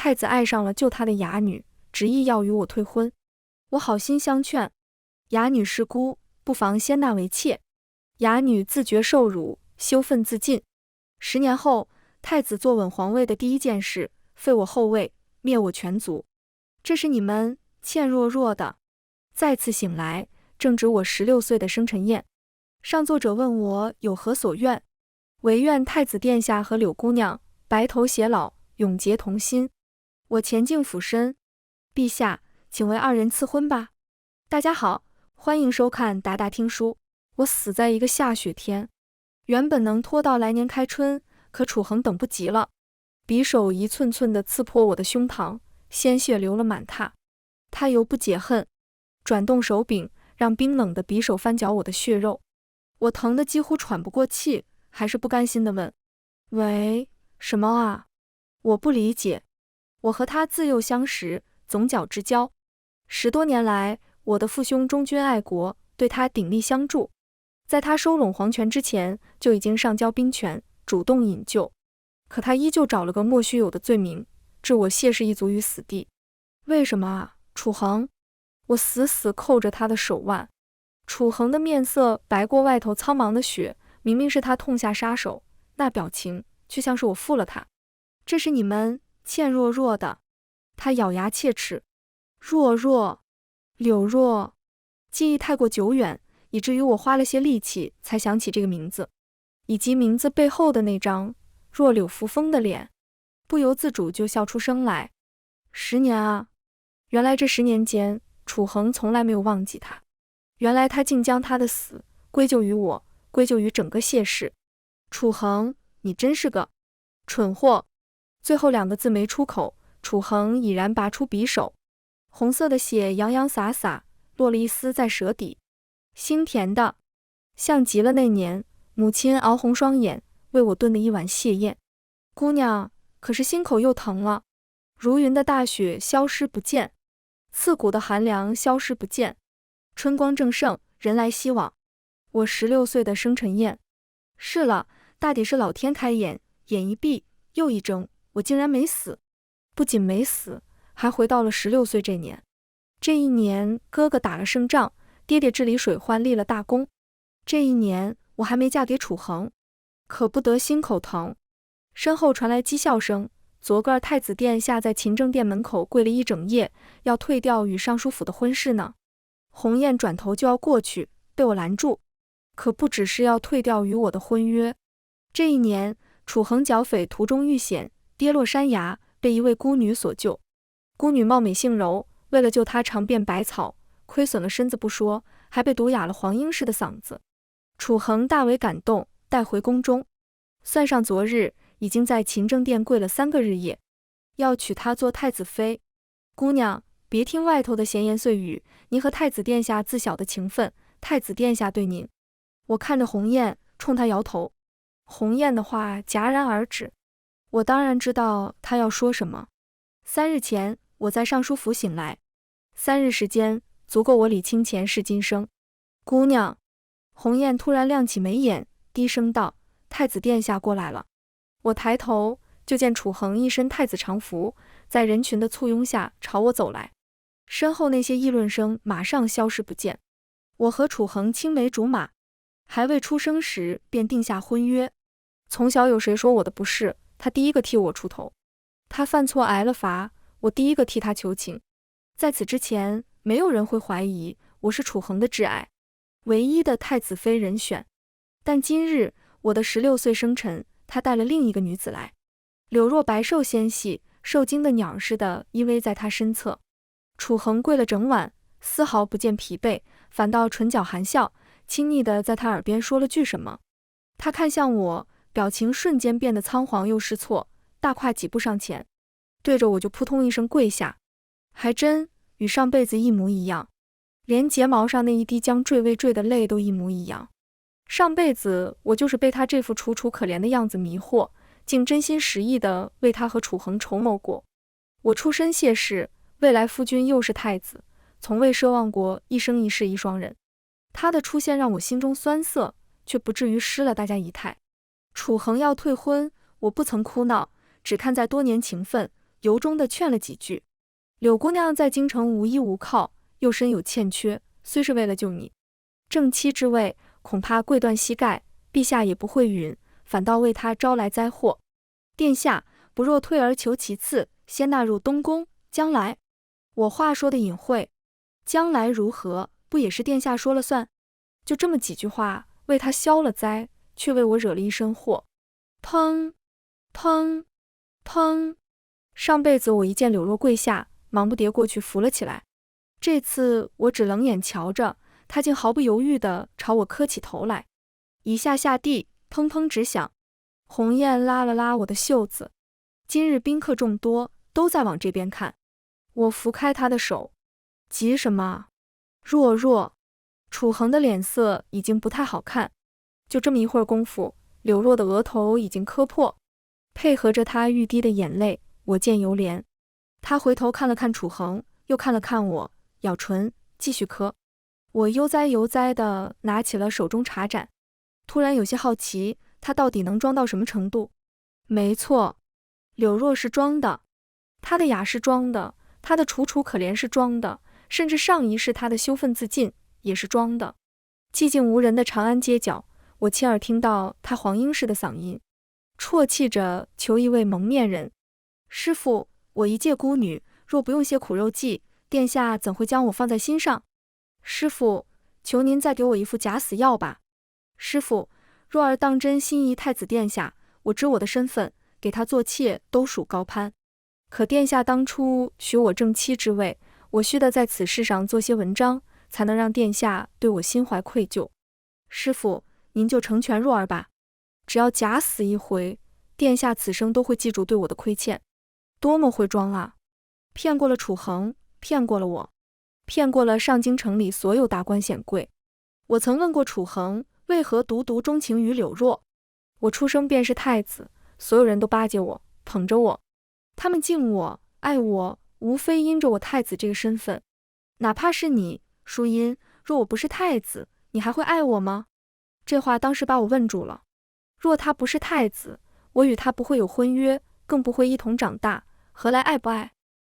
太子爱上了救他的哑女，执意要与我退婚。我好心相劝，哑女是孤，不妨先纳为妾。哑女自觉受辱，羞愤自尽。10年后，太子坐稳皇位的第一件事，废我后位，灭我全族。这是你们倩弱弱的。再次醒来，正值我16岁的生辰宴。上作者问我有何所愿，唯愿太子殿下和柳姑娘白头偕老，永结同心。我前敬俯身，陛下，请为2人赐婚吧。大家好，欢迎收看达达听书。我死在一个下雪天，原本能拖到来年开春，可楚恒等不及了，匕首一寸寸地刺破我的胸膛，鲜血流了满榻。他犹不解恨，转动手柄，让冰冷的匕首翻搅我的血肉。我疼得几乎喘不过气，还是不甘心地问：喂，什么啊？我不理解。我和他自幼相识，总角之交，10多年来，我的父兄忠君爱国，对他鼎力相助。在他收拢皇权之前，就已经上交兵权，主动引救。可他依旧找了个莫须有的罪名，置我谢氏一族于死地。为什么啊，楚恒？我死死扣着他的手腕。楚恒的面色白过外头苍茫的雪，明明是他痛下杀手，那表情却像是我负了他。这是你们倩弱弱的。他咬牙切齿。弱弱，柳若。记忆太过久远，以至于我花了些力气才想起这个名字，以及名字背后的那张若柳扶风的脸，不由自主就笑出声来。10年啊！原来这10年间，楚恒从来没有忘记他。原来他竟将他的死归咎于我，归咎于整个谢氏。楚恒，你真是个蠢货！最后2个字没出口，楚恒已然拔出匕首，红色的血洋洋洒洒，落了一丝在舌底，腥甜的，像极了那年母亲熬红双眼为我炖的一碗蟹宴。姑娘，可是心口又疼了。如云的大雪消失不见，刺骨的寒凉消失不见，春光正盛，人来熙往。我16岁的生辰宴。是了，大抵是老天开眼，眼一闭又一睁，我竟然没死。不仅没死，还回到了16岁这年。这一年，哥哥打了胜仗，爹爹治理水患立了大功。这一年，我还没嫁给楚恒，可不得心口疼。身后传来讥笑声，昨个太子殿下在勤政殿门口跪了一整夜，要退掉与尚书府的婚事呢。鸿雁转头就要过去，被我拦住。可不只是要退掉与我的婚约。这一年，楚恒剿匪途中遇险，跌落山崖，被一位孤女所救。孤女貌美性柔，为了救他尝遍百草，亏损了身子不说，还被毒哑了黄莺似的嗓子。楚恒大为感动，带回宫中。算上昨日，已经在勤政殿跪了3个日夜，要娶她做太子妃。姑娘，别听外头的闲言碎语，您和太子殿下自小的情分，太子殿下对您……我看着鸿雁，冲他摇头。鸿雁的话戛然而止。我当然知道他要说什么。3日前，我在尚书府醒来，3日时间足够我理清前世今生。姑娘，鸿雁突然亮起眉眼，低声道：太子殿下过来了。我抬头，就见楚恒一身太子常服，在人群的簇拥下朝我走来。身后那些议论声马上消失不见。我和楚恒青梅竹马，还未出生时便定下婚约。从小有谁说我的不是，他第一个替我出头。他犯错挨了罚，我第一个替他求情。在此之前，没有人会怀疑我是楚恒的挚爱，唯一的太子妃人选。但今日，我的16岁生辰，他带了另一个女子来，柳若白瘦纤细，受惊的鸟似的依偎在他身侧。楚恒跪了整晚，丝毫不见疲惫，反倒唇角含笑，亲昵地在他耳边说了句什么。他看向我，表情瞬间变得仓皇又失措，大跨几步上前，对着我就扑通一声跪下。还真与上辈子一模一样，连睫毛上那一滴将坠未坠的泪都一模一样。上辈子我就是被他这副楚楚可怜的样子迷惑，竟真心实意地为他和楚恒筹谋过。我出身谢氏，未来夫君又是太子，从未奢望过一生一世一双人。他的出现让我心中酸涩，却不至于失了大家仪态。楚恒要退婚，我不曾哭闹，只看在多年情分，由衷地劝了几句。柳姑娘在京城无依无靠，又身有欠缺，虽是为了救你正妻之位，恐怕跪断膝盖，陛下也不会允，反倒为她招来灾祸。殿下不若退而求其次，先纳入东宫，将来……我话说的隐晦，将来如何，不也是殿下说了算？就这么几句话，为他消了灾，却为我惹了一身祸。砰砰砰！上辈子我一见柳若跪下，忙不迭过去扶了起来。这次我只冷眼瞧着，他竟毫不犹豫地朝我磕起头来，一下下地砰砰直响。鸿雁拉了拉我的袖子，今日宾客众多，都在往这边看。我扶开他的手，急什么？若若。楚恒的脸色已经不太好看，就这么一会儿功夫，柳若的额头已经磕破，配合着他欲滴的眼泪，我见犹怜。他回头看了看楚恒，又看了看我，咬唇继续磕。我悠哉悠哉地拿起了手中茶盏，突然有些好奇，他到底能装到什么程度？没错，柳若是装的，他的雅是装的，他的楚楚可怜是装的，甚至上一世他的羞愤自尽也是装的。寂静无人的长安街角，我亲耳听到他黄莺似的嗓音，啜泣着求一位蒙面人。师父，我一介孤女，若不用些苦肉计，殿下怎会将我放在心上？师父，求您再给我一副假死药吧。师父，若儿当真心仪太子殿下，我知我的身份，给他做妾都属高攀。可殿下当初许我正妻之位，我须得在此事上做些文章，才能让殿下对我心怀愧疚。师父，您就成全若儿吧，只要假死一回，殿下此生都会记住对我的亏欠。多么会装啊！骗过了楚恒，骗过了我，骗过了上京城里所有达官显贵。我曾问过楚恒，为何独独钟情于柳若？我出生便是太子，所有人都巴结我，捧着我，他们敬我，爱我，无非因着我太子这个身份。哪怕是你，淑音，若我不是太子，你还会爱我吗？这话当时把我问住了。若他不是太子，我与他不会有婚约，更不会一同长大，何来爱不爱？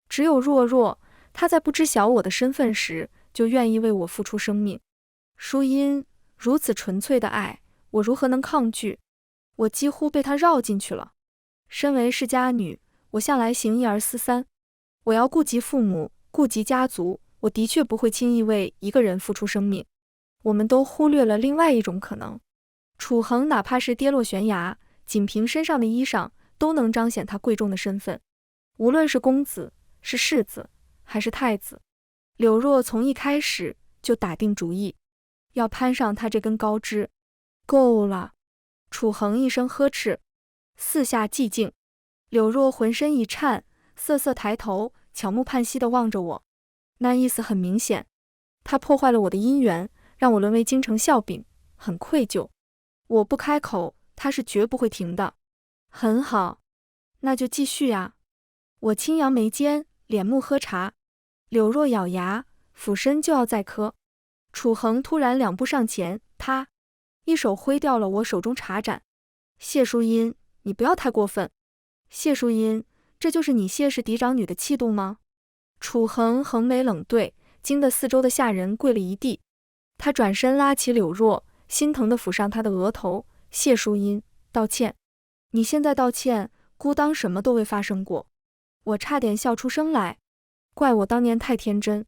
只有若若，他在不知晓我的身份时，就愿意为我付出生命。淑音，如此纯粹的爱，我如何能抗拒？我几乎被他绕进去了。身为世家女，我向来行一而思三，我要顾及父母，顾及家族，我的确不会轻易为一个人付出生命。我们都忽略了另外一种可能，楚恒哪怕是跌落悬崖，仅凭身上的衣裳都能彰显他贵重的身份。无论是公子，是世子，还是太子，柳若从一开始就打定主意，要攀上他这根高枝。够了！楚恒一声呵斥，四下寂静。柳若浑身一颤，瑟瑟抬头，巧目盼兮地望着我，那意思很明显，他破坏了我的姻缘，让我沦为京城笑柄，很愧疚。我不开口，他是绝不会停的。很好，那就继续啊。我轻扬眉间，脸目喝茶。柳若咬牙，俯身就要再磕。楚恒突然两步上前，啪，一手挥掉了我手中茶盏。谢淑音，你不要太过分。谢淑音，这就是你谢氏嫡长女的气度吗？楚恒横眉冷对，惊得四周的下人跪了一地。他转身拉起柳若，心疼地抚上她的额头。谢淑音，道歉。你现在道歉，孤当什么都未发生过。我差点笑出声来，怪我当年太天真。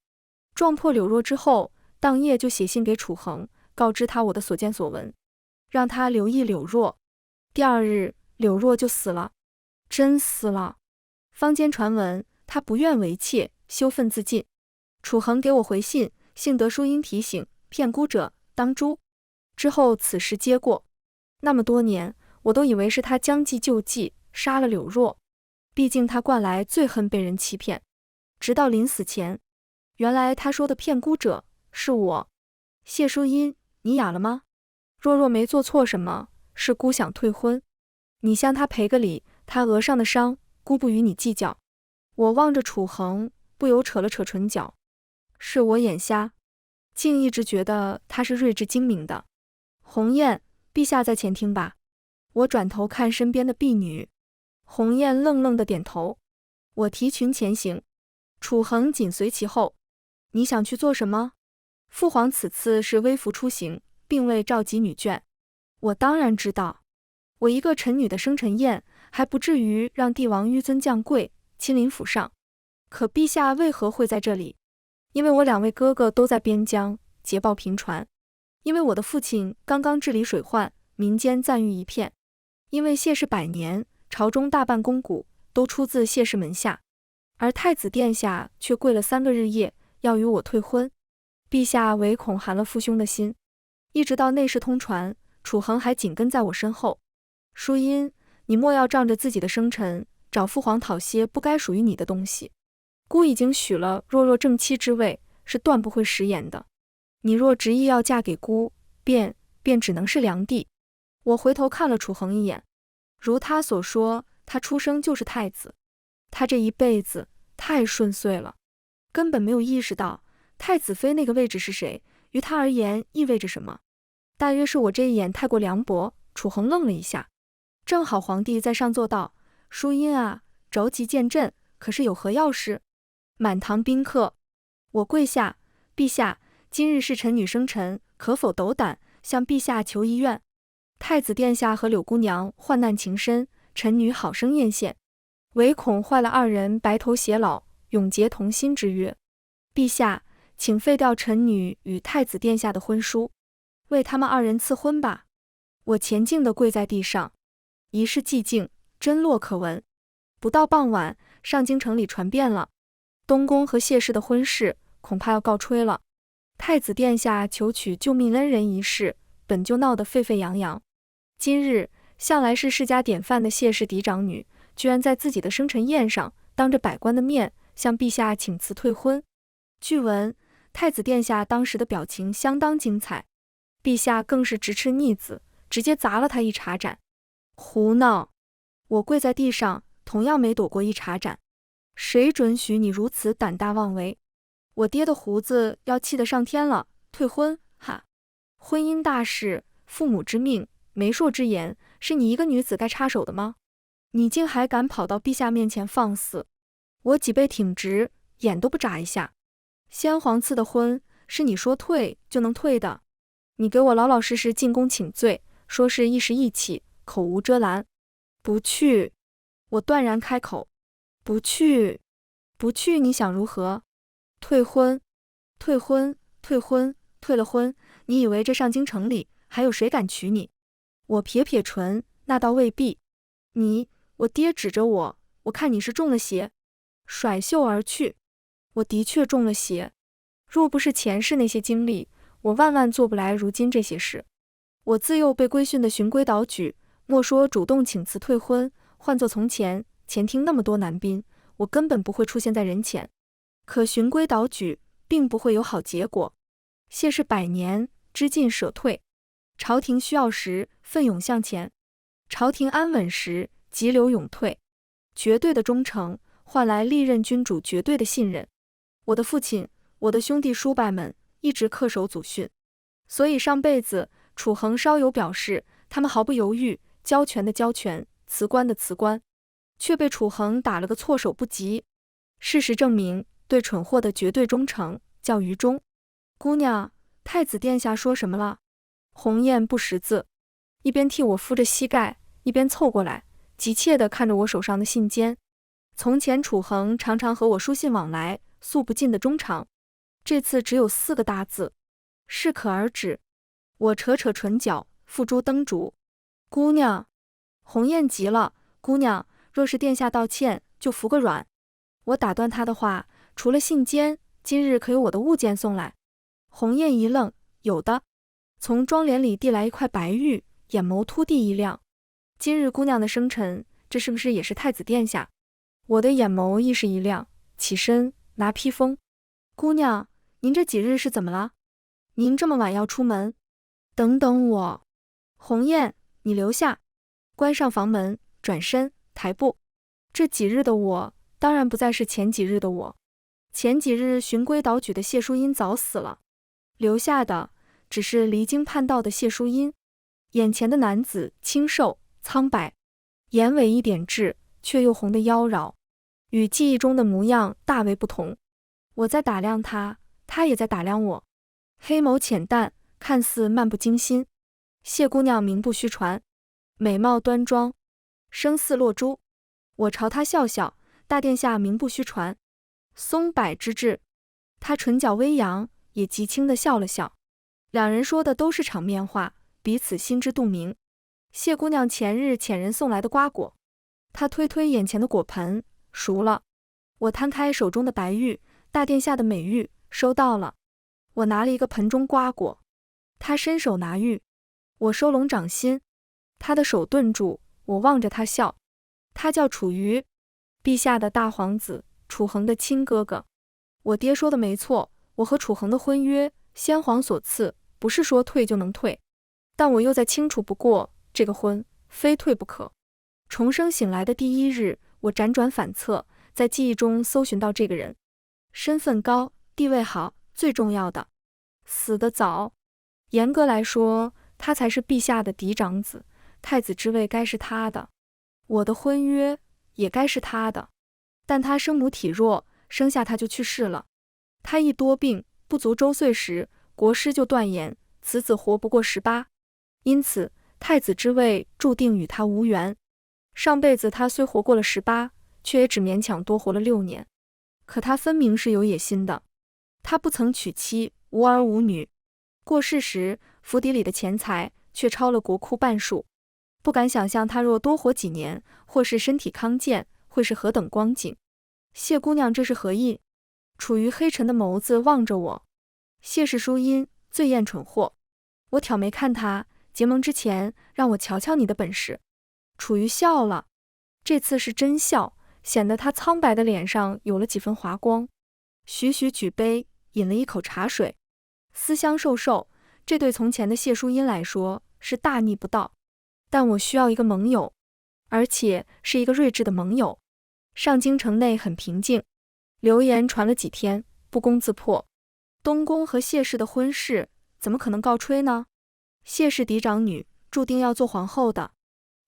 撞破柳若之后，当夜就写信给楚恒，告知他我的所见所闻，让他留意柳若。第二日，柳若就死了，真死了。坊间传闻他不愿为妾，羞愤自尽。楚恒给我回信，幸得淑音提醒，骗孤者当诛。之后此事皆过。那么多年，我都以为是他将计就计，杀了柳若。毕竟他惯来最恨被人欺骗，直到临死前，原来他说的骗孤者是我。谢淑音，你哑了吗？若若没做错什么，是孤想退婚，你向他赔个礼，他额上的伤，孤不与你计较。我望着楚恒，不由扯了扯唇角，是我眼瞎，竟一直觉得他是睿智精明的。鸿雁，陛下在前听吧。我转头看身边的婢女，鸿雁愣愣的点头。我提裙前行，楚恒紧随其后。你想去做什么？父皇此次是微服出行，并未召集女眷。我当然知道，我一个臣女的生辰宴，还不至于让帝王纡尊降贵，亲临府上。可陛下为何会在这里？因为我2位哥哥都在边疆，捷报频传。因为我的父亲刚刚治理水患，民间赞誉一片。因为谢氏100年，朝中大半肱骨都出自谢氏门下，而太子殿下却跪了3个日夜，要与我退婚。陛下唯恐寒了父兄的心，一直到内侍通传，楚恒还紧跟在我身后。淑音，你莫要仗着自己的生辰，找父皇讨些不该属于你的东西。姑已经许了若正妻之位，是断不会食言的。你若执意要嫁给姑，便只能是良地。我回头看了楚恒一眼，如他所说，他出生就是太子，他这一辈子太顺遂了，根本没有意识到太子妃那个位置是谁，于他而言意味着什么。大约是我这一眼太过凉薄，楚恒愣了一下。正好皇帝在上座道：淑音啊，着急见朕，可是有何要事？满堂宾客，我跪下，陛下，今日是臣女生辰，可否斗胆向陛下求一愿？太子殿下和柳姑娘患难情深，臣女好生艳羡，唯恐坏了2人白头偕老、永结同心之约。陛下，请废掉臣女与太子殿下的婚书，为他们2人赐婚吧。我虔敬地跪在地上，一世寂静，真落可闻。不到傍晚，上京城里传遍了，东宫和谢氏的婚事恐怕要告吹了。太子殿下求娶救命恩人一事，本就闹得沸沸扬扬。今日向来是世家典范的谢氏嫡长女，居然在自己的生辰宴上，当着百官的面向陛下请辞退婚。据闻太子殿下当时的表情相当精彩，陛下更是直斥逆子，直接砸了他一茶盏。胡闹！我跪在地上，同样没躲过一茶盏。谁准许你如此胆大妄为？我爹的胡子要气得上天了，退婚？哈！婚姻大事，父母之命，媒妁之言，是你一个女子该插手的吗？你竟还敢跑到陛下面前放肆！我脊背挺直，眼都不眨一下。先皇赐的婚，是你说退就能退的。你给我老老实实进宫请罪，说是一时意气，口无遮拦。不去！我断然开口。不去！不去！你想如何？退婚！退婚！退婚！退了婚，你以为这上京城里还有谁敢娶你？我撇撇唇，那倒未必。我爹指着我，我看你是中了邪，甩袖而去。我的确中了邪，若不是前世那些经历，我万万做不来如今这些事。我自幼被规训的循规蹈矩，莫说主动请辞退婚，换作从前，前厅那么多男宾，我根本不会出现在人前。可循规蹈矩并不会有好结果。谢氏100年，知进舍退，朝廷需要时奋勇向前，朝廷安稳时急流勇退。绝对的忠诚换来历任君主绝对的信任。我的父亲，我的兄弟叔伯们一直恪守祖训，所以上辈子楚恒稍有表示，他们毫不犹豫，交权的交权，辞官的辞官，却被楚恒打了个措手不及。事实证明，对蠢货的绝对忠诚叫于忠。姑娘，太子殿下说什么了？鸿雁不识字，一边替我敷着膝盖，一边凑过来，急切地看着我手上的信笺。从前楚恒常常和我书信往来，诉不尽的衷肠，这次只有4个大字，适可而止。我扯扯唇角，付诸灯烛。姑娘！鸿雁急了，姑娘，若是殿下道歉，就服个软。我打断他的话，除了信笺，今日可有我的物件送来？鸿雁一愣，有的。从妆帘里递来一块白玉，眼眸突地一亮。今日姑娘的生辰，这是不是也是太子殿下？我的眼眸亦是一亮，起身拿披风。姑娘，您这几日是怎么了？您这么晚要出门？等等我。鸿雁，你留下。关上房门，转身抬步。这几日的我，当然不再是前几日的我。前几日循规蹈矩的谢淑音早死了，留下的只是离经叛道的谢淑音。眼前的男子清瘦苍白，眼尾一点痣，却又红得妖娆。与记忆中的模样大为不同。我在打量他，他也在打量我，黑眸浅淡，看似漫不经心。谢姑娘名不虚传，美貌端庄，声似落珠。我朝她笑笑，大殿下名不虚传，松柏之至。她唇角微扬，也极轻地笑了笑。两人说的都是场面话，彼此心知肚明。谢姑娘前日遣人送来的瓜果，她推推眼前的果盆，熟了。我摊开手中的白玉，大殿下的美玉，收到了。我拿了一个盆中瓜果，她伸手拿玉，我收拢掌心。她的手顿住，我望着她笑。他叫楚瑜，陛下的大皇子，楚恒的亲哥哥。我爹说的没错，我和楚恒的婚约，先皇所赐，不是说退就能退。但我又再清楚不过，这个婚非退不可。重生醒来的第一日，我辗转反侧，在记忆中搜寻到这个人，身份高，地位好，最重要的，死得早。严格来说，他才是陛下的嫡长子，太子之位该是他的。我的婚约也该是他的，但他生母体弱，生下他就去世了。他一多病，不足周岁时，国师就断言此子活不过18，因此太子之位注定与他无缘。上辈子他虽活过了18，却也只勉强多活了6年。可他分明是有野心的，他不曾娶妻，无儿无女，过世时府邸里的钱财却超了国库半数。不敢想象他若多活几年，或是身体康健，会是何等光景。谢姑娘这是何意？处于黑沉的眸子望着我。谢氏淑音，最厌蠢货。我挑眉看他，结盟之前让我瞧瞧你的本事。楚瑜笑了，这次是真笑，显得他苍白的脸上有了几分华光。徐徐举杯，饮了一口茶水，思乡瘦瘦，这对从前的谢淑音来说是大逆不道。但我需要一个盟友，而且是一个睿智的盟友。上京城内很平静，流言传了几天，不攻自破。东宫和谢氏的婚事怎么可能告吹呢？谢氏嫡长女，注定要做皇后的。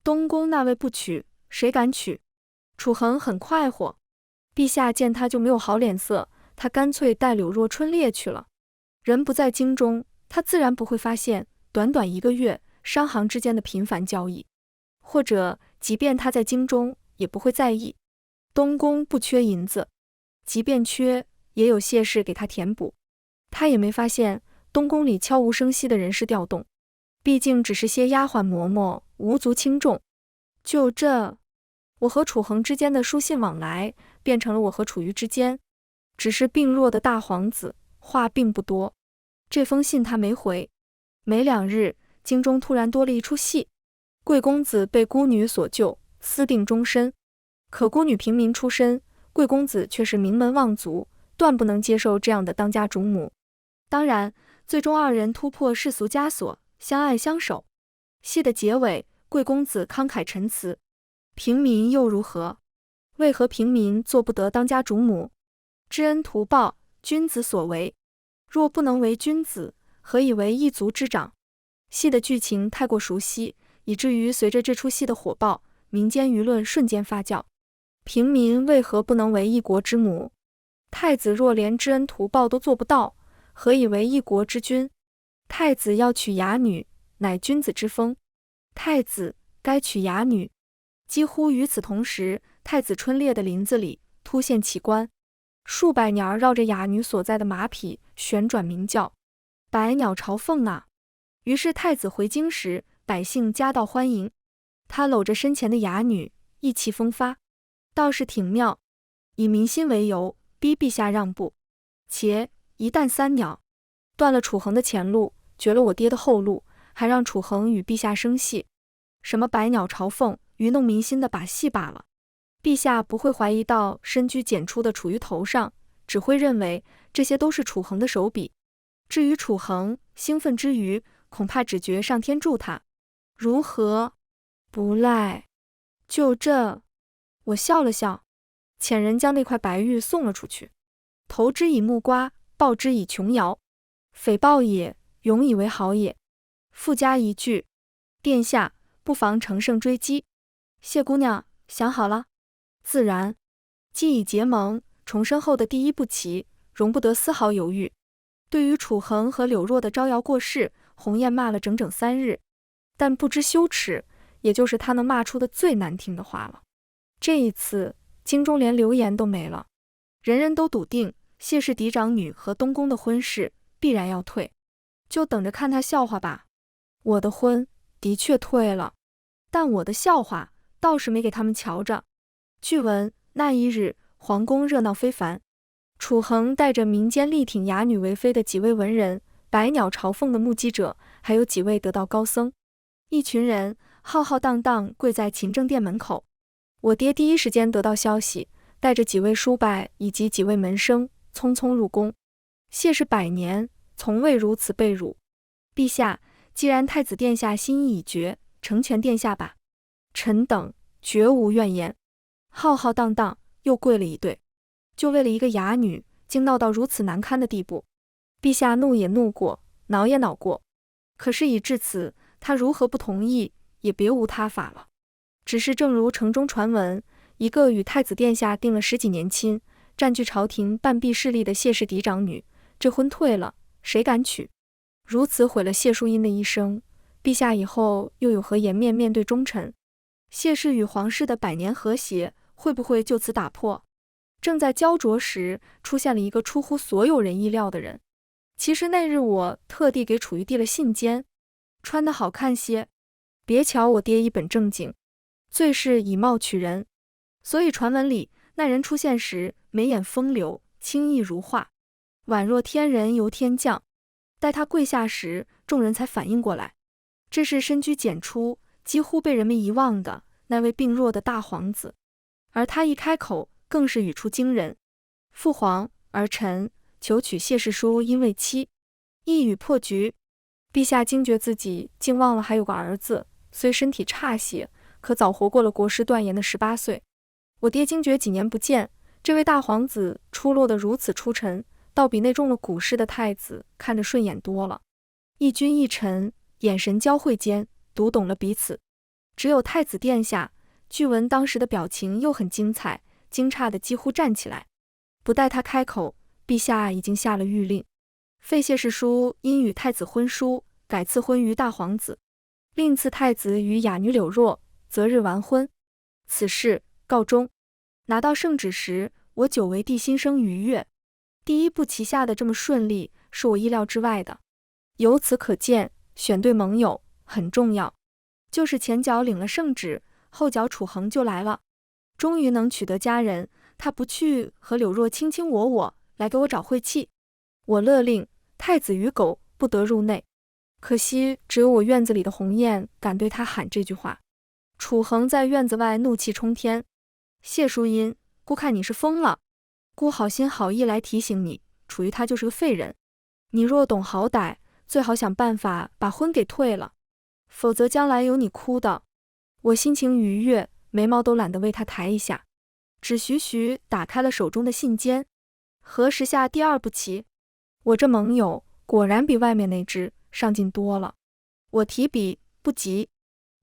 东宫那位不娶，谁敢娶？楚恒很快活，陛下见他就没有好脸色，他干脆带柳若春猎去了。人不在京中，他自然不会发现短短1个月商行之间的频繁交易，或者即便他在京中也不会在意。东宫不缺银子，即便缺，也有谢氏给他填补。他也没发现东宫里悄无声息的人事调动，毕竟只是些丫鬟嬷嬷，无足轻重。就这，我和楚恒之间的书信往来变成了我和楚瑜之间。只是病弱的大皇子话并不多，这封信他没回。没2日，京中突然多了一出戏，贵公子被孤女所救，私定终身。可孤女平民出身，贵公子却是名门望族，断不能接受这样的当家主母。当然，最终2人突破世俗枷锁，相爱相守。戏的结尾，贵公子慷慨陈词，平民又如何？为何平民做不得当家主母？知恩图报，君子所为。若不能为君子，何以为一族之长？戏的剧情太过熟悉，以至于随着这出戏的火爆，民间舆论瞬间发酵。平民为何不能为一国之母？太子若连知恩图报都做不到，何以为一国之君？太子要娶哑女，乃君子之风。太子该娶哑女。几乎与此同时，太子春猎的林子里突现奇观，数百鸟绕着哑女所在的马匹旋转鸣叫，百鸟朝凤啊！于是太子回京时，百姓夹道欢迎，他搂着身前的哑女，意气风发，倒是挺妙。以民心为由，逼陛下让步。且一旦3鸟，断了楚恒的前路，绝了我爹的后路，还让楚恒与陛下生戏，什么百鸟朝凤，愚弄民心的把戏罢了。陛下不会怀疑到深居简出的楚瑜头上，只会认为这些都是楚恒的手笔。至于楚恒，兴奋之余，恐怕只觉上天助他。如何？不赖。就这，我笑了笑，遣人将那块白玉送了出去。投之以木瓜，报之以琼瑶。匪报也，永以为好也。附加一句，殿下不妨乘胜追击。谢姑娘想好了？自然。既已结盟，重申后的第一步棋，容不得丝毫犹豫。对于楚恒和柳若的招摇过市，鸿雁骂了整整3日，但不知羞耻，也就是他能骂出的最难听的话了。这一次，京中连流言都没了，人人都笃定谢氏嫡长女和东宫的婚事必然要退，就等着看他笑话吧。我的婚的确退了，但我的笑话倒是没给他们瞧着。据闻那一日，皇宫热闹非凡，楚恒带着民间力挺哑女为妃的几位文人、百鸟朝凤的目击者，还有几位得道高僧，一群人浩浩荡荡跪在勤政殿门口。我爹第一时间得到消息，带着几位叔伯以及几位门生匆匆入宫。谢氏100年从未如此被辱，陛下，既然太子殿下心意已决，成全殿下吧，臣等绝无怨言。浩浩荡荡又跪了一对，就为了一个哑女，竟闹到如此难堪的地步。陛下怒也怒过，恼也恼过，可是已至此，他如何不同意，也别无他法了。只是正如城中传闻，一个与太子殿下定了10几年亲，占据朝廷半壁势力的谢氏嫡长女，这婚退了，谁敢娶？如此毁了谢淑英的一生，陛下以后又有何颜面面对忠臣？谢氏与皇室的100年和谐，会不会就此打破？正在焦灼时，出现了一个出乎所有人意料的人。其实那日我特地给楚玉递了信笺，穿得好看些。别瞧我爹一本正经，最是以貌取人，所以传闻里那人出现时，眉眼风流，轻易如画，宛若天人游天降。待他跪下时，众人才反应过来，这是深居简出，几乎被人们遗忘的那位病弱的大皇子。而他一开口，更是语出惊人：父皇，儿臣求娶谢氏淑英为妻。一语破局，陛下惊觉自己竟忘了还有个儿子，虽身体差些，可早活过了国师断言的18岁。我爹惊觉几年不见，这位大皇子出落得如此出尘，倒比那中了蛊似的太子看着顺眼多了。一君一臣，眼神交汇间，读懂了彼此。只有太子殿下，据闻当时的表情又很精彩，惊诧的几乎站起来。不待他开口，陛下已经下了谕令，废谢氏淑因与太子婚书，改赐婚于大皇子，另赐太子与哑女柳若，择日完婚。此事告终。拿到圣旨时，我久违地心生愉悦。第一步棋下的这么顺利，是我意料之外的。由此可见，选对盟友很重要。就是前脚领了圣旨，后脚楚恒就来了，终于能娶得佳人，他不去和柳若卿卿我我，来给我找晦气。我勒令太子与狗不得入内，可惜只有我院子里的鸿雁敢对他喊这句话。楚恒在院子外怒气冲天：谢淑音，姑看你是疯了，姑好心好意来提醒你，楚瑜他就是个废人，你若懂好歹，最好想办法把婚给退了，否则将来有你哭的。我心情愉悦，眉毛都懒得为他抬一下，只徐徐打开了手中的信笺。何时下第2步棋？我这盟友果然比外面那只上进多了。我提笔：不急，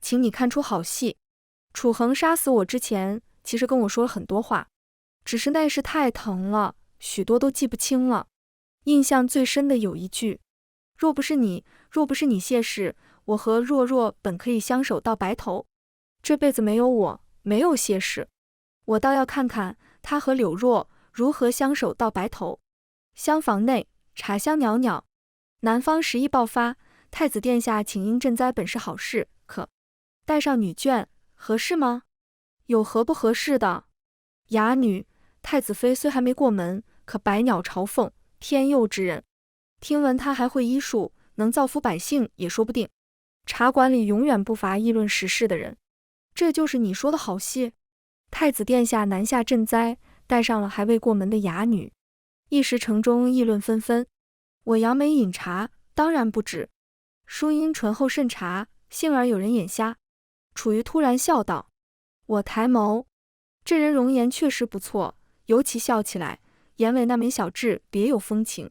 请你看出好戏。楚恒杀死我之前，其实跟我说了很多话，只是那时太疼了，许多都记不清了。印象最深的有一句：若不是你谢氏，我和若若本可以相守到白头。这辈子没有我，没有谢氏，我倒要看看他和柳若如何相守到白头。厢房内茶香袅袅，南方时疫爆发，太子殿下请缨赈灾本是好事，可带上女眷合适吗？有何不合适的？哑女，太子妃虽还没过门，可百鸟朝凤，天佑之人。听闻她还会医术，能造福百姓也说不定。茶馆里永远不乏议论时事的人。这就是你说的好戏？太子殿下南下赈灾，带上了还未过门的哑女，一时城中议论纷纷。我扬眉饮茶，当然不止。淑音醇厚甚茶，幸而有人眼瞎。楚瑜突然笑道：我抬眸，这人容颜确实不错，尤其笑起来，眼尾那枚小痣别有风情。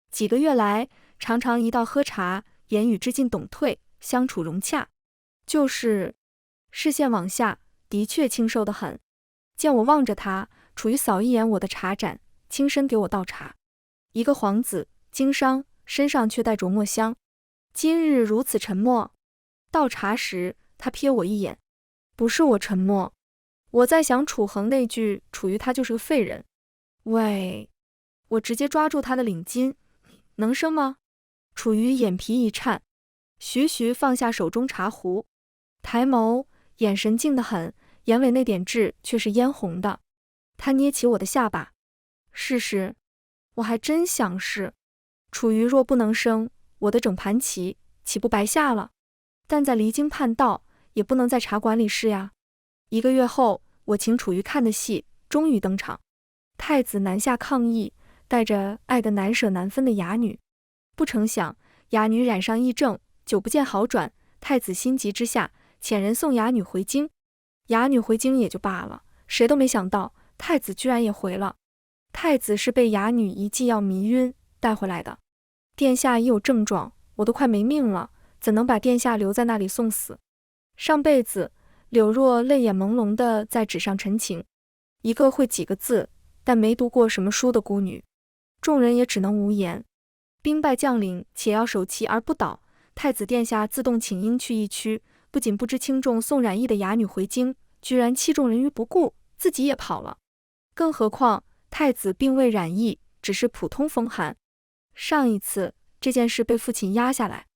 几个月来，常常一道喝茶，言语之进懂退，相处融洽。就是视线往下，的确清瘦得很。见我望着他，楚瑜扫一眼我的茶盏，轻身给我倒茶。一个皇子，经商，身上却带着墨香，今日如此沉默。倒茶时，他瞥我一眼。不是我沉默，我在想楚恒那句楚瑜他就是个废人。喂，我直接抓住他的领巾，能生吗？楚瑜眼皮一颤，徐徐放下手中茶壶，抬眸，眼神静得很，眼尾那点痣却是嫣红的。他捏起我的下巴，试试。我还真想试。楚瑜若不能生，我的整盘棋岂不白下了？但在离经叛道，也不能在茶馆里试呀。1个月后，我请楚瑜看的戏终于登场。太子南下抗议，带着爱得难舍难分的哑女。不成想，哑女染上疫症，久不见好转。太子心急之下，遣人送哑女回京。哑女回京也就罢了，谁都没想到太子居然也回了。太子是被哑女一剂药迷晕带回来的。殿下已有症状，我都快没命了，怎能把殿下留在那里送死？上辈子，柳若泪眼朦胧地在纸上陈情，一个会几个字，但没读过什么书的孤女。众人也只能无言。兵败将领，且要守其而不倒。太子殿下自动请缨去疫区，不仅不知轻重送染疫的哑女回京，居然弃众人于不顾，自己也跑了。更何况太子并未染疫，只是普通风寒。上一次这件事被父亲压下来，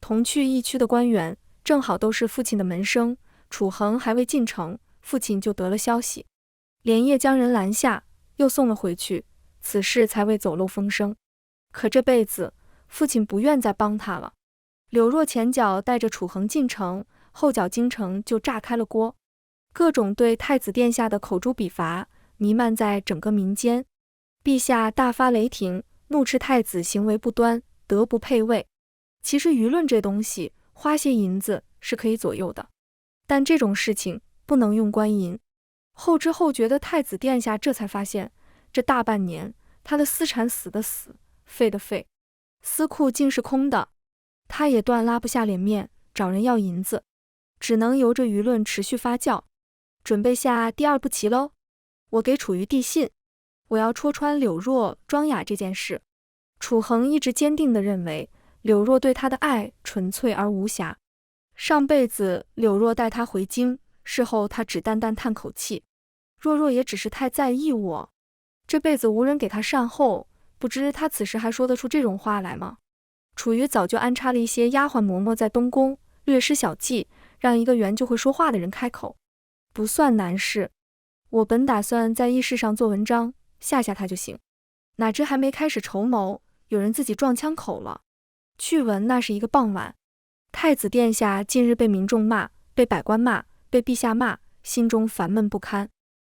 同去疫区的官员正好都是父亲的门生，楚恒还未进城，父亲就得了消息，连夜将人拦下，又送了回去，此事才未走漏风声。可这辈子父亲不愿再帮他了。柳若前脚带着楚恒进城，后脚京城就炸开了锅，各种对太子殿下的口诛笔伐弥漫在整个民间。陛下大发雷霆，怒斥太子行为不端，德不配位。其实舆论这东西，花些银子是可以左右的，但这种事情不能用官银。后知后觉的太子殿下这才发现，这大半年他的私产死的死，废的废，司库竟是空的。他也断拉不下脸面找人要银子，只能由着舆论持续发酵，准备下第2步棋喽。我给楚瑜递信，我要戳穿柳若庄雅这件事。楚恒一直坚定地认为柳若对他的爱纯粹而无瑕。上辈子柳若带他回京，事后他只淡淡叹口气，若若也只是太在意我。这辈子无人给他善后，不知他此时还说得出这种话来吗？楚瑜早就安插了一些丫鬟嬷嬷在东宫，略施小计，让一个原就会说话的人开口，不算难事。我本打算在议事上做文章，吓吓他就行，哪知还没开始筹谋，有人自己撞枪口了。据闻那是一个傍晚，太子殿下近日被民众骂，被百官骂，被陛下骂，心中烦闷不堪，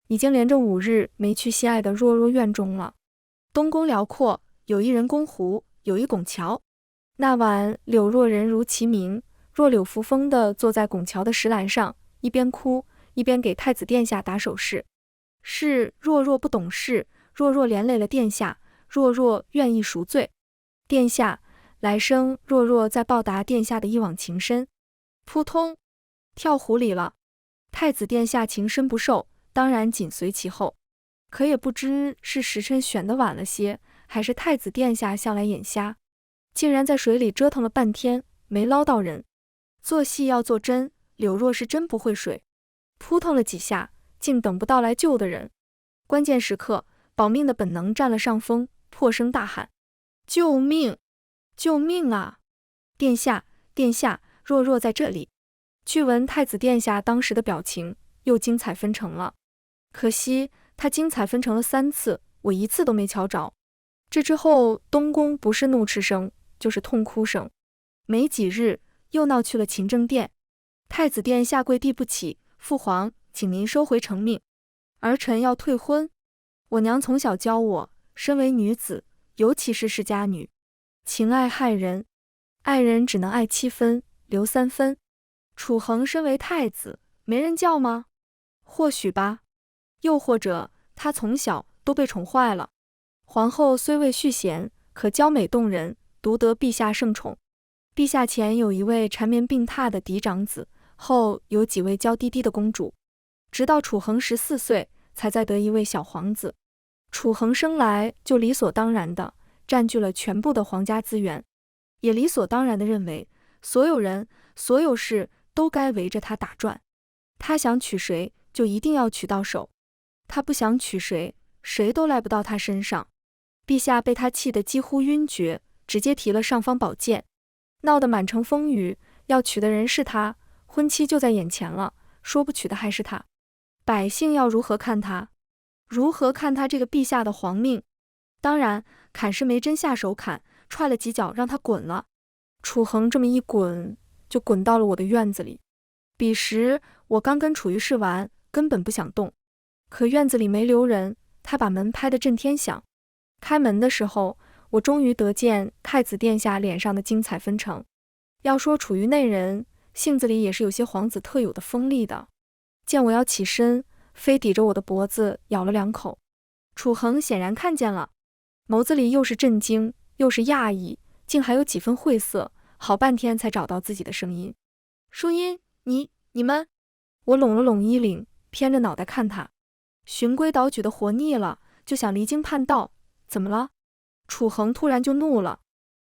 已经连着5日没去心爱的若若院中了。东宫辽阔，有一人工湖，有一拱桥。那晚柳若人如其名，若柳扶风地坐在拱桥的石栏上，一边哭一边给太子殿下打手势。是若若不懂事，若若连累了殿下，若若愿意赎罪。殿下，来生若若再报答殿下的一往情深。扑通，跳湖里了。太子殿下情深不寿，当然紧随其后。可也不知是时辰选得晚了些，还是太子殿下向来眼瞎，竟然在水里折腾了半天，没捞到人。做戏要做真，柳若是真不会水，扑腾了几下，竟等不到来救的人。关键时刻，保命的本能占了上风，破声大喊：救命！救命啊！殿下，殿下，若若在这里。据闻太子殿下当时的表情又精彩纷呈了，可惜他精彩纷呈了3次，我一次都没瞧着。这之后，东宫不是怒斥声，就是痛哭声。没几日，又闹去了勤政殿。太子殿下跪地不起，父皇，请您收回成命，儿臣要退婚。我娘从小教我，身为女子，尤其是世家女，情爱害人，爱人只能爱7分，留3分。楚恒身为太子，没人教吗？或许吧，又或者他从小都被宠坏了。皇后虽未续弦，可娇美动人，独得陛下圣宠。陛下前有一位缠绵病榻的嫡长子，后有几位娇滴滴的公主。直到楚恒14岁，才再得一位小皇子。楚恒生来就理所当然地占据了全部的皇家资源，也理所当然地认为所有人、所有事都该围着他打转。他想娶谁就一定要娶到手，他不想娶谁，谁都赖不到他身上。陛下被他气得几乎晕厥，直接提了尚方宝剑，闹得满城风雨。要娶的人是他，婚期就在眼前了，说不娶的还是他。百姓要如何看他？如何看他这个陛下的皇命？当然，砍是没真下手砍，踹了几脚让他滚了。楚恒这么一滚，就滚到了我的院子里。彼时我刚跟楚瑜试完，根本不想动。可院子里没留人，他把门拍得震天响。开门的时候，我终于得见太子殿下脸上的精彩纷呈。要说楚瑜那人，性子里也是有些皇子特有的锋利的。见我要起身，非抵着我的脖子咬了2口。楚恒显然看见了，眸子里又是震惊又是讶异，竟还有几分晦涩，好半天才找到自己的声音。淑音，你们……我拢了拢衣领，偏着脑袋看他。循规蹈矩的活腻了，就想离经叛道。怎么了？楚恒突然就怒了。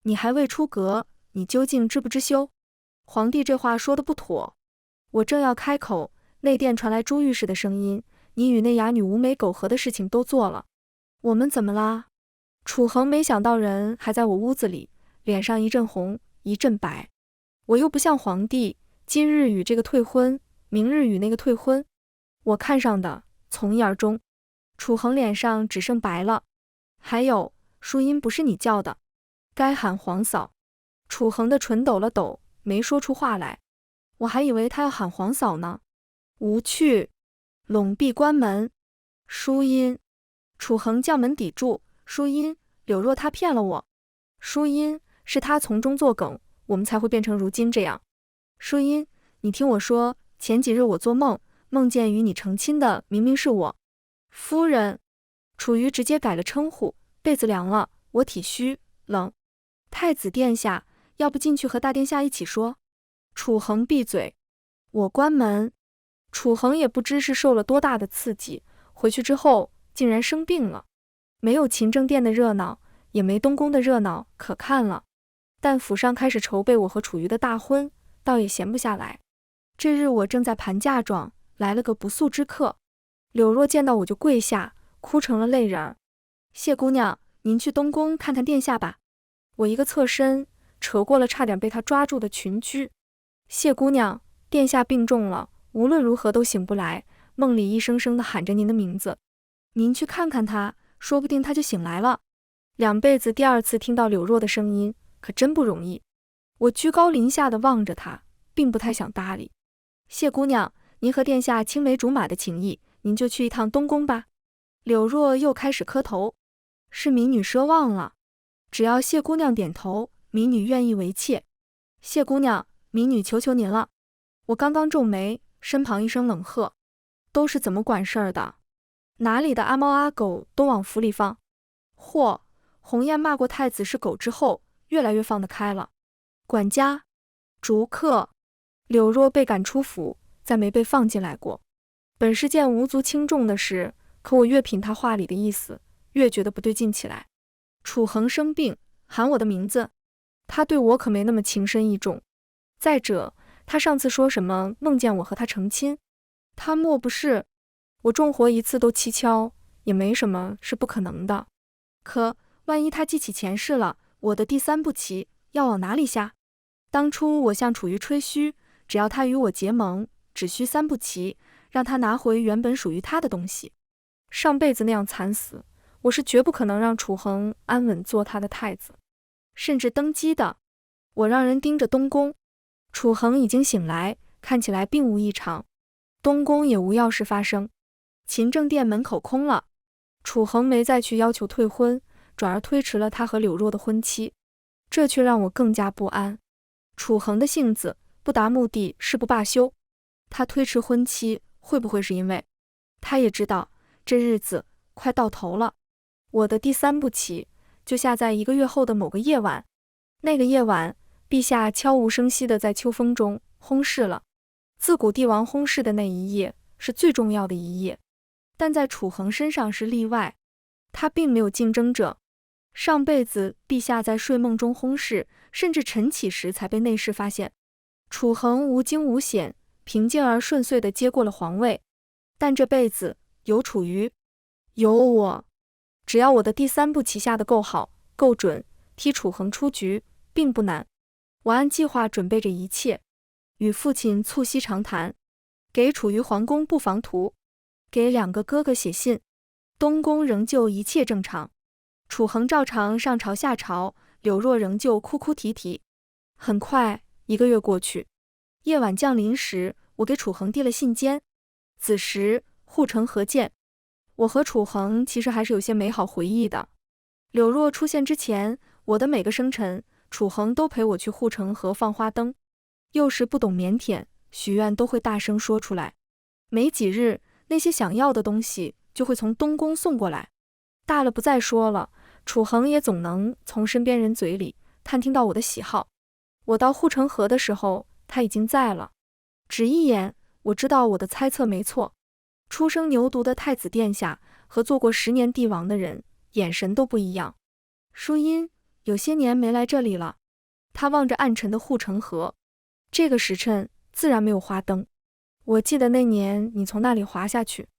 你还未出阁，你究竟知不知羞？皇帝这话说的不妥。我正要开口，内殿传来朱御史的声音，你与那哑女无媒苟合的事情都做了。我们怎么啦？楚恒没想到人还在我屋子里，脸上一阵红一阵白。我又不像皇帝，今日与这个退婚，明日与那个退婚，我看上的从一而终。楚恒脸上只剩白了。还有，淑音不是你叫的，该喊皇嫂。楚恒的唇抖了抖，没说出话来。我还以为他要喊皇嫂呢。无趣，拢壁关门。淑音，楚恒将门抵住。淑音，柳若他骗了我。淑音，是他从中作梗，我们才会变成如今这样。淑音，你听我说，前几日我做梦，梦见与你成亲的明明是我。夫人。楚瑜直接改了称呼，被子凉了，我体虚冷。太子殿下，要不进去和大殿下一起说？楚恒闭嘴。我关门。楚恒也不知是受了多大的刺激，回去之后竟然生病了。没有勤政殿的热闹，也没东宫的热闹可看了。但府上开始筹备我和楚瑜的大婚，倒也闲不下来。这日我正在盘嫁妆，来了个不速之客。柳若见到我就跪下，哭成了泪人儿。谢姑娘，您去东宫看看殿下吧。我一个侧身，扯过了差点被他抓住的裙裾。谢姑娘，殿下病重了，无论如何都醒不来，梦里一声声地喊着您的名字。您去看看他，说不定他就醒来了。2辈子第2次听到柳若的声音，可真不容易。我居高临下地望着他，并不太想搭理。谢姑娘，您和殿下青梅竹马的情谊，您就去一趟东宫吧。柳若又开始磕头。是民女奢望了，只要谢姑娘点头，民女愿意为妾。谢姑娘，民女求求您了。我刚刚皱眉，身旁一声冷喝：都是怎么管事儿的？哪里的阿猫阿狗都往府里放？嚯！鸿雁骂过太子是狗之后，越来越放得开了。管家，逐客。柳若被赶出府，再没被放进来过。本是件无足轻重的事，可我越品他话里的意思，越觉得不对劲起来。楚恒生病，喊我的名字，他对我可没那么情深意重。再者，他上次说什么梦见我和他成亲，他莫不是……我重活1次都蹊跷，也没什么是不可能的。可万一他记起前世了，我的第3步棋要往哪里下？当初我向楚瑜吹嘘，只要他与我结盟，只需3步棋，让他拿回原本属于他的东西。上辈子那样惨死，我是绝不可能让楚恒安稳做他的太子，甚至登基的。我让人盯着东宫，楚恒已经醒来，看起来并无异常，东宫也无要事发生。勤政殿门口空了，楚恒没再去要求退婚，转而推迟了他和柳若的婚期，这却让我更加不安。楚恒的性子不达目的誓不罢休，他推迟婚期会不会是因为他也知道这日子快到头了？我的第3步棋就下在1个月后的某个夜晚。那个夜晚，陛下悄无声息地在秋风中薨逝了。自古帝王薨逝的那一夜是最重要的一夜。但在楚恒身上是例外，他并没有竞争者。上辈子陛下在睡梦中薨逝，甚至晨起时才被内侍发现。楚恒无惊无险，平静而顺遂地接过了皇位。但这辈子有楚瑜，有我，只要我的第三步棋下得够好、够准，踢楚恒出局并不难。我按计划准备着一切，与父亲促膝长谈，给楚瑜皇宫布防图，给2个哥哥写信。东宫仍旧一切正常，楚恒照常上朝下朝，柳若仍旧哭哭啼啼。很快1个月过去，夜晚降临时，我给楚恒递了信笺。子时护城河见。我和楚恒其实还是有些美好回忆的。柳若出现之前，我的每个生辰，楚恒都陪我去护城河放花灯。幼时不懂腼腆，许愿都会大声说出来。没几日，那些想要的东西就会从东宫送过来。大了不再说了，楚恒也总能从身边人嘴里探听到我的喜好。我到护城河的时候，他已经在了。只一眼，我知道我的猜测没错。初生牛犊的太子殿下和做过10年帝王的人，眼神都不一样。淑音，有些年没来这里了。他望着暗沉的护城河，这个时辰自然没有花灯。我记得那年你从那里滑下去。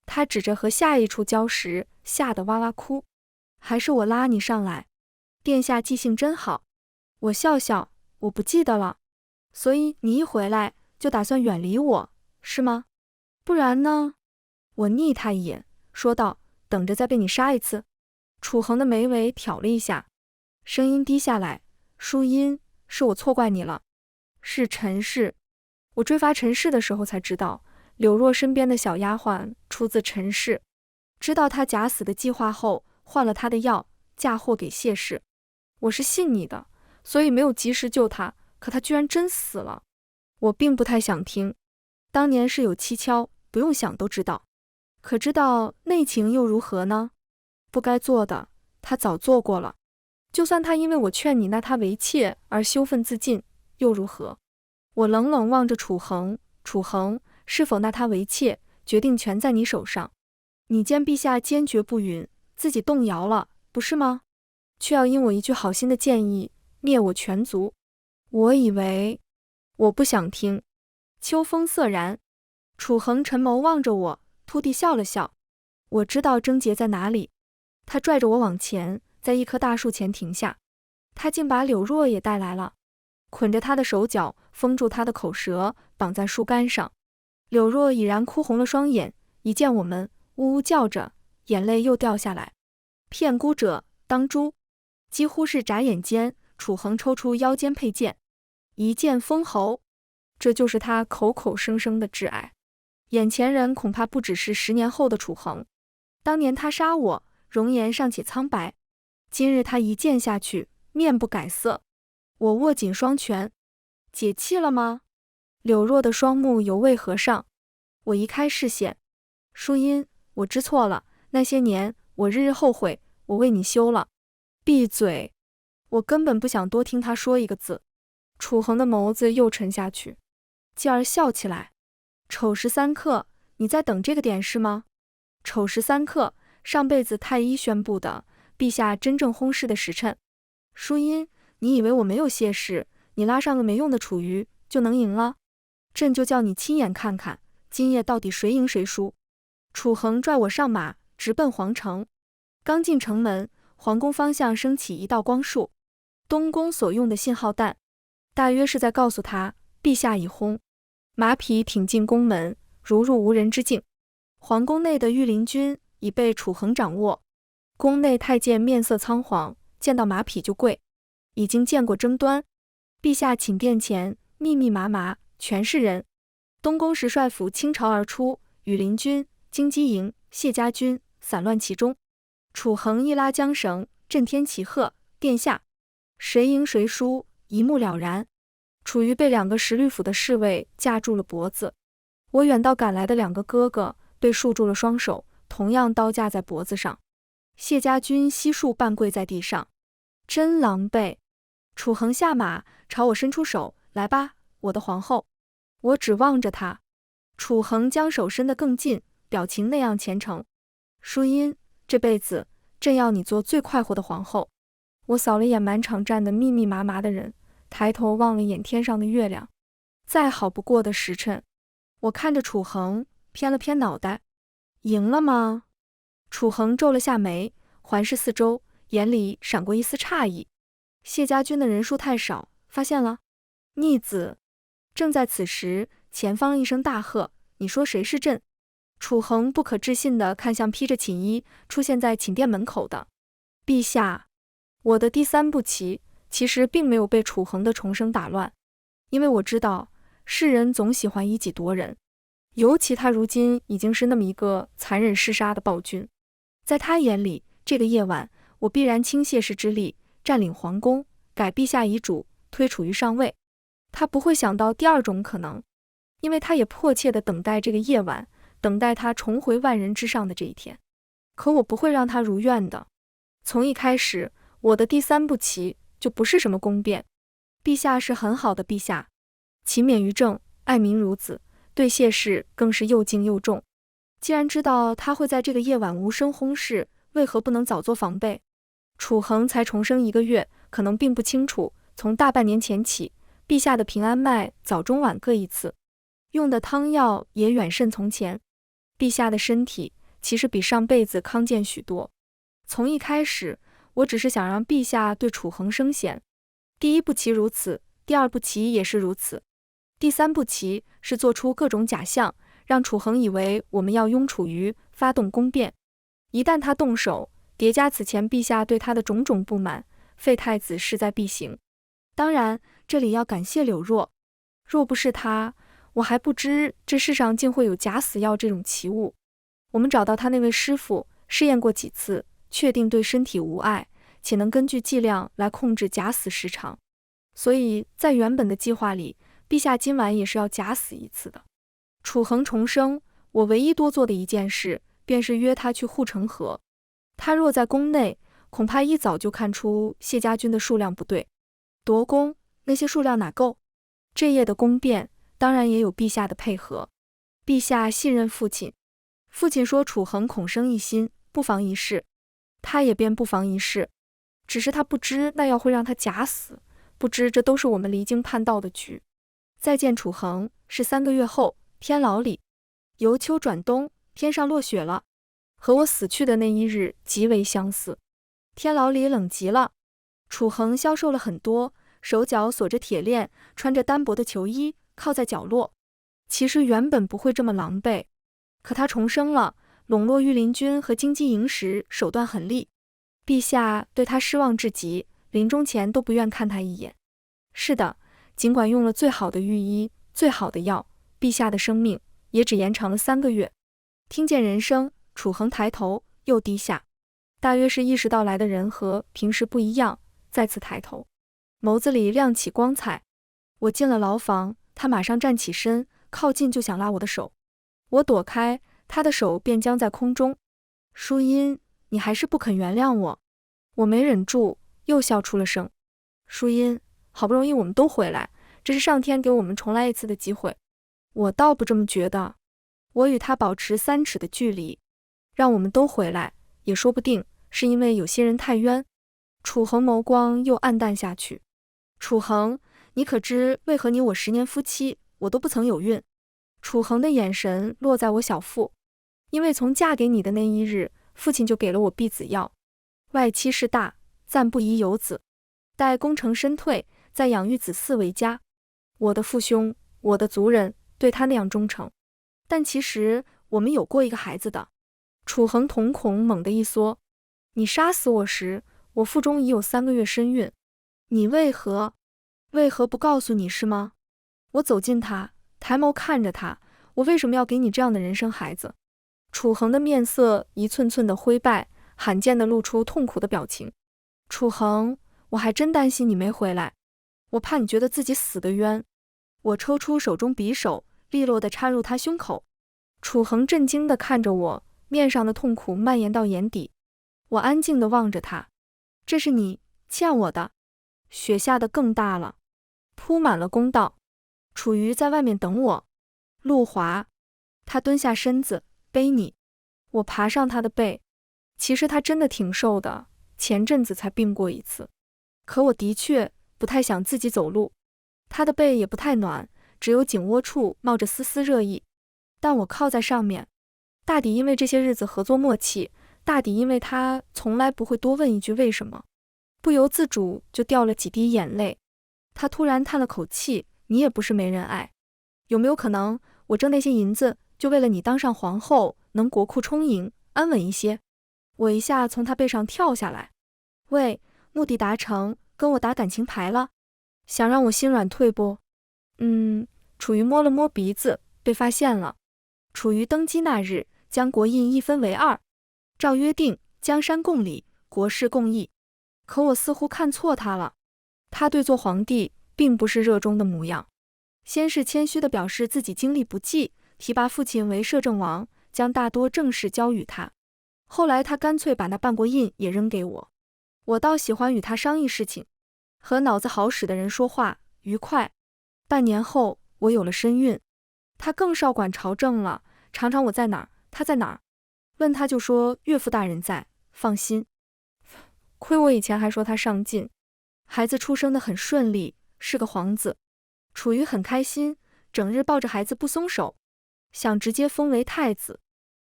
他指着和下一处礁石，吓得哇哇哭。还是我拉你上来。殿下记性真好。我笑笑，我不记得了。所以你一回来就打算远离我，是吗？不然呢？我睨他一眼，说道，等着再被你杀一次。楚恒的眉尾挑了一下，声音低下来，淑音，是我错怪你了。是陈氏。我追罚陈氏的时候才知道，柳若身边的小丫鬟出自陈氏。知道他假死的计划后，换了他的药，嫁祸给谢氏。我是信你的，所以没有及时救他，可他居然真死了。我并不太想听。当年事有蹊跷，不用想都知道。可知道内情又如何呢？不该做的，他早做过了。就算他因为我劝你纳他为妾而羞愤自尽，又如何？我冷冷望着楚恒，楚恒，是否纳他为妾，决定权在你手上。你见陛下坚决不允，自己动摇了，不是吗？却要因我一句好心的建议，灭我全族。我以为……我不想听。秋风瑟然，楚恒沉眸望着我，突地笑了笑。我知道症结在哪里。他拽着我往前，在一棵大树前停下。他竟把柳若也带来了，捆着他的手脚，封住他的口舌，绑在树干上。柳若已然哭红了双眼，一见我们，呜呜叫着，眼泪又掉下来。骗孤者当诛。几乎是眨眼间，楚恒抽出腰间佩剑，一剑封喉。这就是他口口声声的挚爱。眼前人恐怕不只是10年后的楚恒。当年他杀我，容颜尚且苍白，今日他一剑下去，面不改色。我握紧双拳。解气了吗？柳若的双目犹未合上。我移开视线。淑音，我知错了，那些年我日日后悔，我为你休了。闭嘴！我根本不想多听他说一个字。楚恒的眸子又沉下去，继而笑起来。丑时3刻，你在等这个点是吗？丑时3刻，上辈子太医宣布的，陛下真正薨逝的时辰。淑音，你以为我没有谢氏，你拉上个没用的楚瑜就能赢了？朕就叫你亲眼看看，今夜到底谁赢谁输。楚恒拽我上马，直奔皇城。刚进城门，皇宫方向升起一道光束，东宫所用的信号弹，大约是在告诉他，陛下已薨。马匹挺进宫门，如入无人之境。皇宫内的御林军已被楚恒掌握。宫内太监面色仓皇，见到马匹就跪，已经见过争端。陛下寝殿前密密麻麻，全是人。东宫十帅府倾巢而出，羽林军、京畿营、谢家军散乱其中。楚恒一拉缰绳，震天齐喝：殿下！谁赢谁输，一目了然。楚瑜被2个十律府的侍卫架住了脖子，我远道赶来的2个哥哥被束住了双手，同样刀架在脖子上。谢家军悉数半跪在地上，真狼狈。楚恒下马，朝我伸出手，来吧，我的皇后。我只望着他。楚恒将手伸得更近，表情那样虔诚。淑音，这辈子朕要你做最快活的皇后。我扫了眼满场站的密密麻麻的人，抬头望了眼天上的月亮。再好不过的时辰，我看着楚恒，偏了偏脑袋。赢了吗？楚恒皱了下眉，环视四周，眼里闪过一丝诧异。谢家军的人数太少，发现了？逆子。正在此时，前方一声大喝：“你说谁是朕？”楚恒不可置信地看向披着寝衣出现在寝殿门口的陛下。我的第三步棋其实并没有被楚恒的重声打乱，因为我知道世人总喜欢以己夺人，尤其他如今已经是那么一个残忍嗜杀的暴君。在他眼里，这个夜晚我必然倾谢世之力占领皇宫，改陛下遗嘱，推楚于上位。他不会想到第二种可能，因为他也迫切地等待这个夜晚，等待他重回万人之上的这一天。可我不会让他如愿的。从一开始，我的第三步棋就不是什么宫变。陛下是很好的陛下，勤勉于政，爱民如子，对谢氏更是又敬又重。既然知道他会在这个夜晚无声轰逝，为何不能早做防备？楚恒才重生1个月，可能并不清楚，从大半年前起，陛下的平安脉早中晚各一次，用的汤药也远甚从前。陛下的身体其实比上辈子康健许多。从一开始，我只是想让陛下对楚恒生贤。第一步棋如此，第二步棋也是如此。第三步棋是做出各种假象，让楚恒以为我们要拥楚于发动宫变。一旦他动手，叠加此前陛下对他的种种不满，废太子势在必行。当然，这里要感谢柳若，若不是他，我还不知这世上竟会有假死药这种奇物。我们找到他那位师傅，试验过几次，确定对身体无碍，且能根据剂量来控制假死时长。所以在原本的计划里，陛下今晚也是要假死一次的。楚恒重生，我唯一多做的一件事，便是约他去护城河。他若在宫内，恐怕一早就看出谢家军的数量不对。夺宫，那些数量哪够？这夜的宫变，当然也有陛下的配合。陛下信任父亲，父亲说楚恒恐生一心，不妨一试，他也便不妨一试。只是他不知那药会让他假死，不知这都是我们离经叛道的局。再见楚恒是3个月后，天牢里，由秋转冬，天上落雪了，和我死去的那一日极为相似。天牢里冷极了，楚恒消瘦了很多，手脚锁着铁链，穿着单薄的球衣，靠在角落。其实原本不会这么狼狈，可他重生了，笼络御林军和京畿营时手段狠厉，陛下对他失望至极，临终前都不愿看他一眼。是的，尽管用了最好的御医，最好的药，陛下的生命也只延长了3个月。听见人声，楚恒抬头又低下，大约是意识到来的人和平时不一样，再次抬头，眸子里亮起光彩。我进了牢房，他马上站起身，靠近就想拉我的手。我躲开，他的手便僵在空中。淑音，你还是不肯原谅我。我没忍住，又笑出了声。淑音，好不容易我们都回来，这是上天给我们重来一次的机会。我倒不这么觉得。我与他保持3尺的距离，让我们都回来，也说不定是因为有些人太冤。楚恒眸光又暗淡下去。楚恒，你可知为何你我10年夫妻，我都不曾有孕？楚恒的眼神落在我小腹，因为从嫁给你的那一日，父亲就给了我避子药。外戚势大，暂不宜有子，待功成身退，再养育子嗣为佳。我的父兄，我的族人对他那样忠诚，但其实我们有过一个孩子的。楚恒瞳孔猛地一缩，你杀死我时，我腹中已有3个月身孕，你为何不告诉你是吗？我走近他，抬眸看着他，我为什么要给你这样的人生孩子？楚恒的面色一寸寸的灰败，罕见的露出痛苦的表情。楚恒，我还真担心你没回来，我怕你觉得自己死得冤。我抽出手中匕首，利落地插入他胸口。楚恒震惊地看着我，面上的痛苦蔓延到眼底。我安静地望着他，这是你欠我的。雪下得更大了，铺满了公道。楚瑜在外面等我。陆华，他蹲下身子，背你。我爬上他的背，其实他真的挺瘦的，前阵子才病过一次。可我的确不太想自己走路，他的背也不太暖，只有颈窝处冒着丝丝热意。但我靠在上面，大抵因为这些日子合作默契，大抵因为他从来不会多问一句为什么，不由自主就掉了几滴眼泪。他突然叹了口气，你也不是没人爱，有没有可能我挣那些银子就为了你当上皇后，能国库充盈，安稳一些？我一下从他背上跳下来，喂，目的达成，跟我打感情牌了？想让我心软退不？楚瑜摸了摸鼻子，被发现了。楚瑜登基那日，将国印一分为二，照约定，江山共理，国事共议。可我似乎看错他了，他对做皇帝并不是热衷的模样。先是谦虚地表示自己经历不济，提拔父亲为摄政王，将大多政事交与他。后来他干脆把那半国印也扔给我。我倒喜欢与他商议事情，和脑子好使的人说话愉快。半年后，我有了身孕，他更少管朝政了，常常我在哪儿，他在哪儿，问他就说岳父大人在，放心。亏我以前还说他上进。孩子出生得很顺利，是个皇子。楚瑜很开心，整日抱着孩子不松手，想直接封为太子。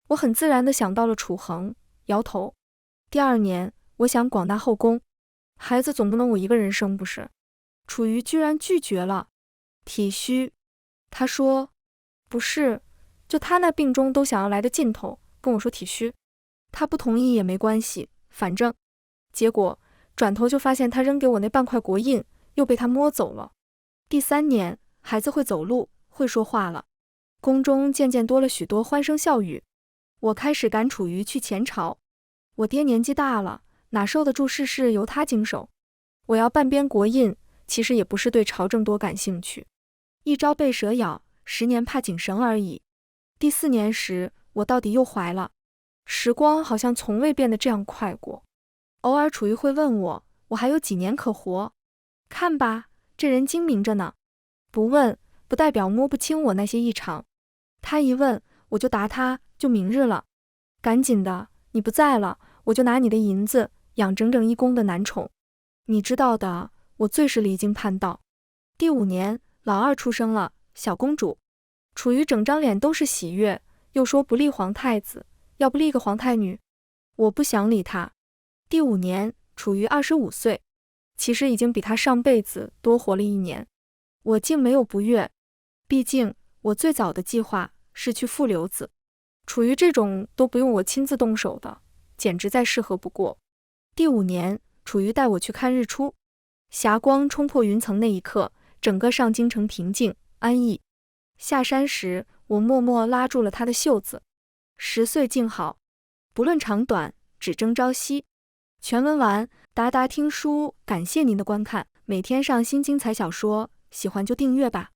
我很自然地想到了楚恒，摇头。第二年，我想广大后宫，孩子总不能我一个人生不是？楚瑜居然拒绝了。体虚，他说不是，就他那病中都想要来的劲头，跟我说体虚。他不同意也没关系，反正……结果转头就发现他扔给我那半块国印又被他摸走了。第三年，孩子会走路，会说话了，宫中渐渐多了许多欢声笑语。我开始赶楚瑜去前朝。我爹年纪大了，哪受得住事事由他经手。我要半边国印，其实也不是对朝政多感兴趣，一朝被蛇咬，10年怕井绳而已。第4年时，我到底又怀了。时光好像从未变得这样快过。偶尔楚瑜会问我还有几年可活？看吧，这人精明着呢。不问，不代表摸不清我那些异常。他一问，我就答他，就明日了。赶紧的，你不在了，我就拿你的银子养整整1宫的男宠。你知道的，我最是离经叛道。第5年，老二出生了，小公主。楚瑜整张脸都是喜悦，又说不立皇太子，要不立个皇太女。我不想理他。第5年，楚瑜25岁，其实已经比他上辈子多活了1年。我竟没有不悦，毕竟我最早的计划是去富留子。楚瑜这种都不用我亲自动手的，简直再适合不过。第5年，楚瑜带我去看日出，霞光冲破云层那一刻，整个上京城平静安逸。下山时，我默默拉住了他的袖子。10岁静好，不论长短，只争朝夕。全文完，达达听书，感谢您的观看。每天上新精彩小说，喜欢就订阅吧。